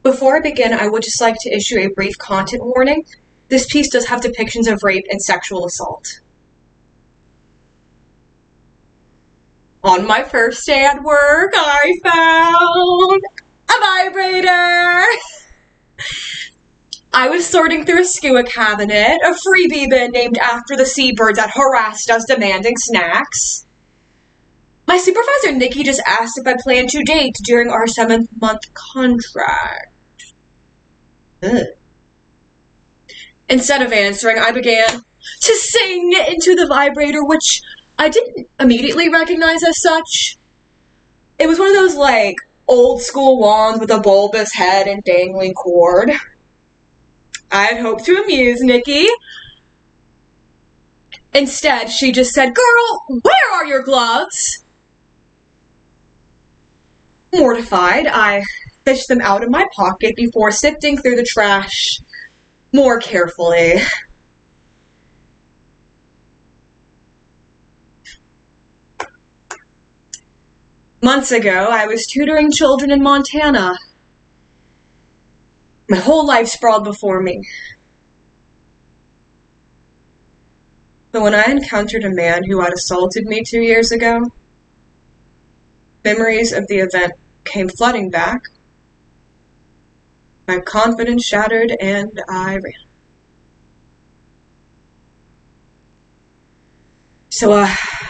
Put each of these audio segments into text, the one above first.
Before I begin, I would just like to issue a brief content warning. This piece does have depictions of rape and sexual assault. On my first day at work, I found a vibrator! I was sorting through a skewer cabinet, a freebie bin named after the seabirds that harassed us demanding snacks. My supervisor, Nikki, just asked if I planned to date during our 7-month contract. Ugh. Instead of answering, I began to sing into the vibrator, which I didn't immediately recognize as such. It was one of those, old school wands with a bulbous head and dangling cord. I had hoped to amuse Nikki. Instead, she just said, "Girl, where are your gloves?" Mortified, I fished them out of my pocket before sifting through the trash more carefully. Months ago, I was tutoring children in Montana. My whole life sprawled before me. But when I encountered a man who had assaulted me 2 years ago, memories of the event came flooding back. My confidence shattered, and I ran. So,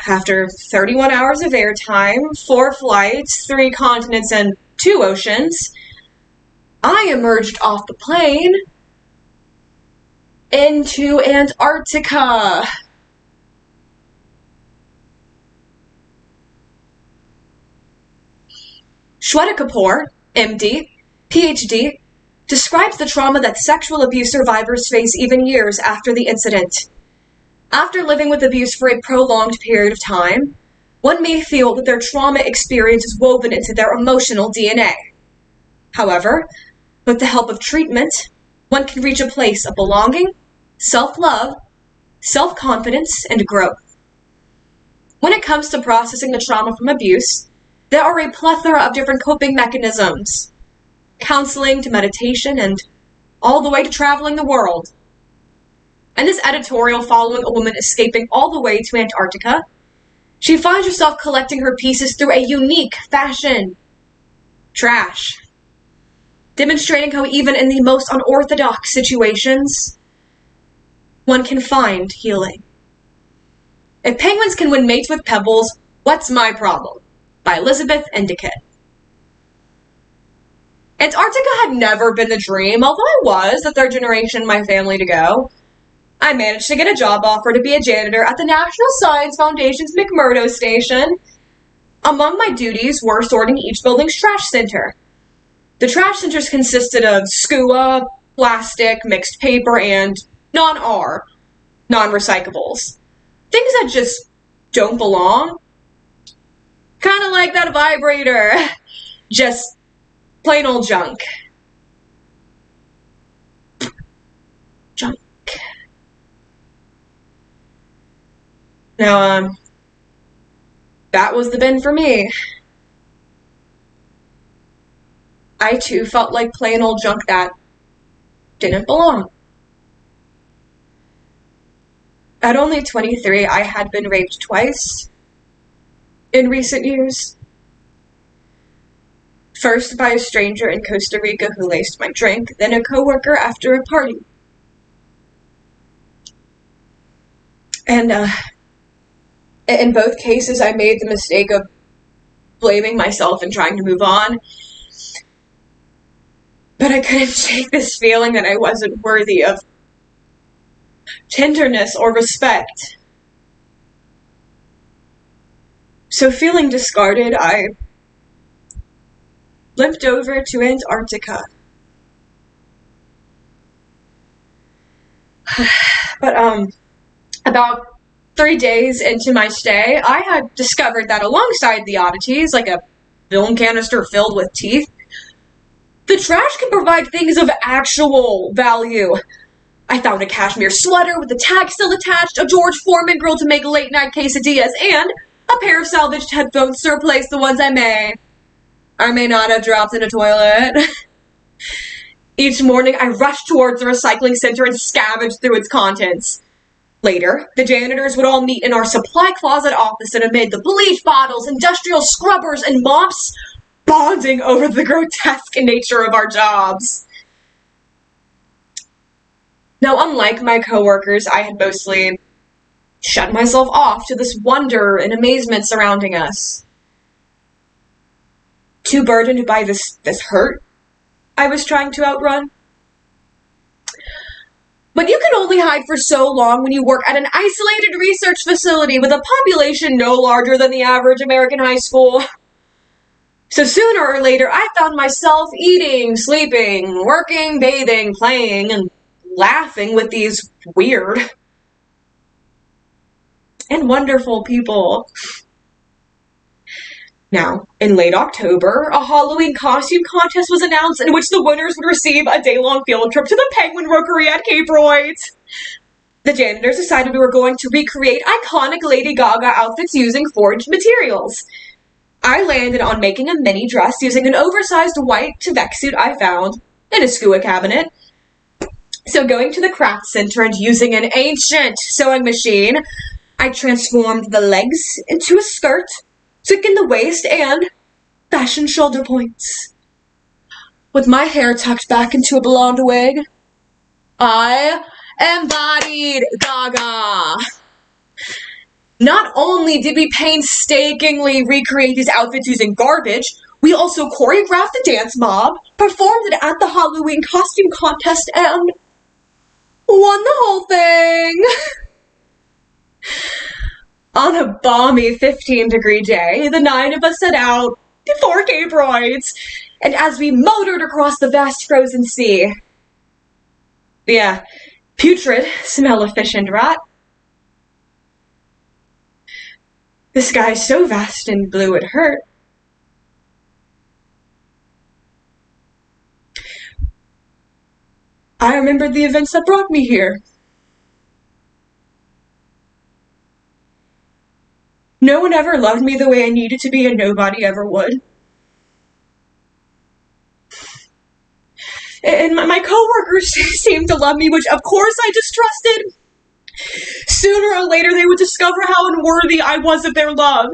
after 31 hours of airtime, 4 flights, 3 continents, and 2 oceans, I emerged off the plane into Antarctica. Shweta Kapoor, MD, PhD, describes the trauma that sexual abuse survivors face even years after the incident. After living with abuse for a prolonged period of time, one may feel that their trauma experience is woven into their emotional DNA. However, with the help of treatment, one can reach a place of belonging, self-love, self-confidence, and growth. When it comes to processing the trauma from abuse, there are a plethora of different coping mechanisms, counseling to meditation and all the way to traveling the world. In this editorial following a woman escaping all the way to Antarctica, she finds herself collecting her pieces through a unique fashion. Trash. Demonstrating how even in the most unorthodox situations, one can find healing. If penguins can win mates with pebbles, what's my problem? By Elizabeth Endicott. Antarctica had never been the dream, although I was the 3rd generation in my family to go. I managed to get a job offer to be a janitor at the National Science Foundation's McMurdo Station. Among my duties were sorting each building's trash center. The trash centers consisted of skua, plastic, mixed paper, and non-R, non-recyclables. Things that just don't belong. Kind of like that vibrator. Just plain old junk. Junk. Now, that was the bin for me. I too felt like plain old junk that didn't belong. At only 23, I had been raped twice in recent years. First by a stranger in Costa Rica who laced my drink, then a coworker after a party. And in both cases, I made the mistake of blaming myself and trying to move on. But I couldn't shake this feeling that I wasn't worthy of tenderness or respect. So feeling discarded, I limped over to Antarctica. But about 3 days into my stay, I had discovered that alongside the oddities, like a film canister filled with teeth, the trash can provide things of actual value. I found a cashmere sweater with the tag still attached, a George Foreman grill to make late-night quesadillas, and a pair of salvaged headphones to replace the ones I may or may not have dropped in a toilet. Each morning, I rushed towards the recycling center and scavenged through its contents. Later, the janitors would all meet in our supply closet opposite amid the bleach bottles, industrial scrubbers, and mops, bonding over the grotesque nature of our jobs. Now, unlike my coworkers, I had mostly shut myself off to this wonder and amazement surrounding us. Too burdened by this hurt I was trying to outrun. But you can only hide for so long when you work at an isolated research facility with a population no larger than the average American high school. So sooner or later, I found myself eating, sleeping, working, bathing, playing, and laughing with these weird and wonderful people. Now, in late October, a Halloween costume contest was announced in which the winners would receive a day-long field trip to the Penguin Rookery at Cape Royds. The janitors decided we were going to recreate iconic Lady Gaga outfits using forged materials. I landed on making a mini dress using an oversized white Quebec suit I found in a skua cabinet. So going to the craft center and using an ancient sewing machine, I transformed the legs into a skirt, took in the waist, and fashioned shoulder points. With my hair tucked back into a blonde wig, I embodied Gaga. Not only did we painstakingly recreate these outfits using garbage, we also choreographed the dance mob, performed it at the Halloween costume contest, and won the whole thing. On a balmy 15-degree day, the 9 of us set out for Cape Royds, and as we motored across the vast frozen sea, the putrid smell of fish and rat, the sky so vast and blue it hurt, I remembered the events that brought me here. No one ever loved me the way I needed to be, and nobody ever would. And my coworkers seemed to love me, which of course I distrusted. Sooner or later, they would discover how unworthy I was of their love.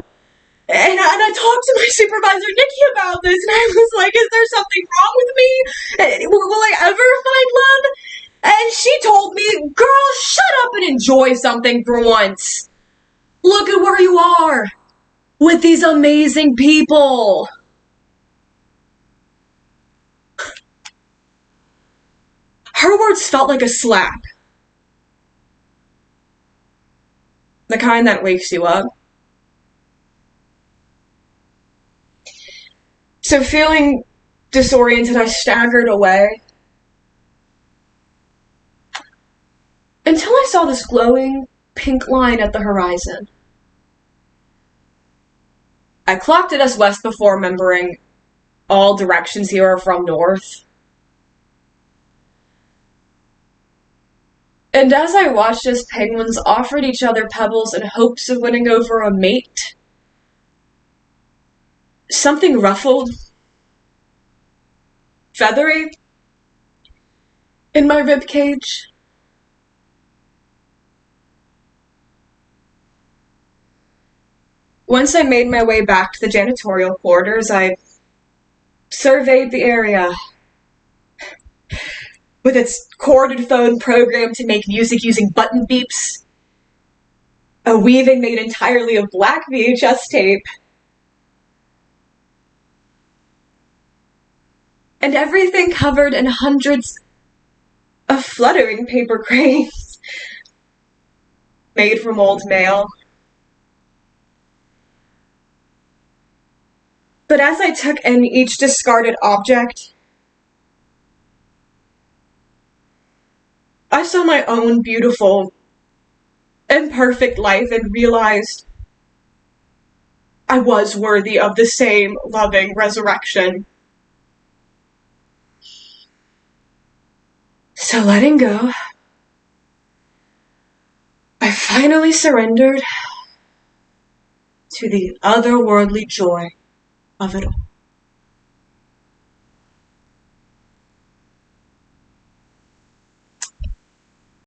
And I talked to my supervisor, Nikki, about this, and I was like, is there something wrong with me? Will I ever find love? And she told me, girl, shut up and enjoy something for once. Look at where you are with these amazing people. Her words felt like a slap. The kind that wakes you up. So feeling disoriented, I staggered away until I saw this glowing pink line at the horizon. I clocked it as west before remembering all directions here are from north. And as I watched as penguins offered each other pebbles in hopes of winning over a mate, something ruffled, feathery, in my ribcage. Once I made my way back to the janitorial quarters, I surveyed the area. With its corded phone programmed to make music using button beeps, a weaving made entirely of black VHS tape, and everything covered in hundreds of fluttering paper cranes made from old mail. But as I took in each discarded object, I saw my own beautiful, imperfect life and realized I was worthy of the same loving resurrection. So letting go, I finally surrendered to the otherworldly joy of it all.